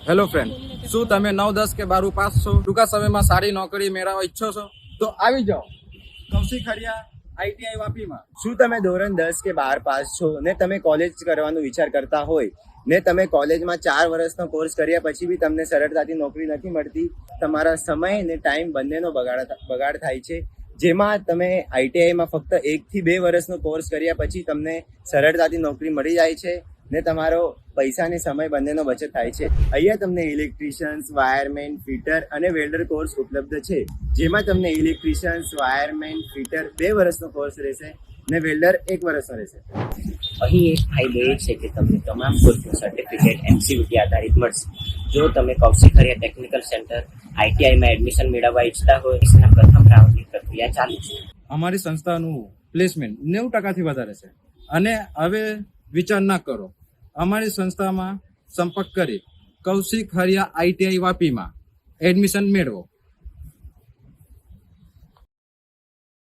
Hello friend, શું તમે 9, 10 કે 12 પાસ છો? ટૂંકા સમયમાં સારી નોકરી મેળવવા ઈચ્છો છો? તો આવી જાઓ કૌશિક હરિયા આઈટીઆઈ વાપીમાં. શું તમે ધોરણ 10 કે 12 પાસ છો ને તમે કોલેજ કરવાનો વિચાર કરતા હોય ને તમે કોલેજમાં 4 વર્ષનો કોર્સ કર્યા પછી બી તમને સરળતાથી નોકરી નથી મળતી? તમારા સમય ને ટાઈમ બંનેનો બગાડ થાય છે. જેમાં તમે આઈટીઆઈમાં ફક્ત 1 થી 2 વર્ષનો કોર્સ કર્યા પછી તમને સરળતાથી નોકરી મળી જાય છે ને તમારો પૈસા ને સમય બંનેનો બચત થાય છે. અહીંયા તમને ઇલેક્ટ્રિશિયન્સ, વાયરમેન, ફિટર અને વેલ્ડર કોર્સ ઉપલબ્ધ છે. જેમાં તમને ઇલેક્ટ્રિશિયન્સ, વાયરમેન, ફિટર 2 વર્ષનો કોર્સ રહેશે ને વેલ્ડર 1 વર્ષનો રહેશે. અહીં એક ફાયદો એ છે કે તમને તમામ કોર્સનું સર્ટિફિકેટ એમસીવીટી આધારિત મળશે. જો તમે કૌશિક હરિયા ટેકનિકલ સેન્ટર આઈટીઆઈમાં એડમિશન મેળવવા ઈચ્છતા હોય તેના પ્રથમ રાઉન્ડની પ્રક્રિયા ચાલુ છે. અમારી સંસ્થાનું પ્લેસમેન્ટ 90% વધારે છે અને હવે વિચાર ના કરો, અમારી સંસ્થામાં સંપર્ક કરી કૌશિક હરિયા આઈટીઆઈ વાપીમાં એડમિશન મેળવો.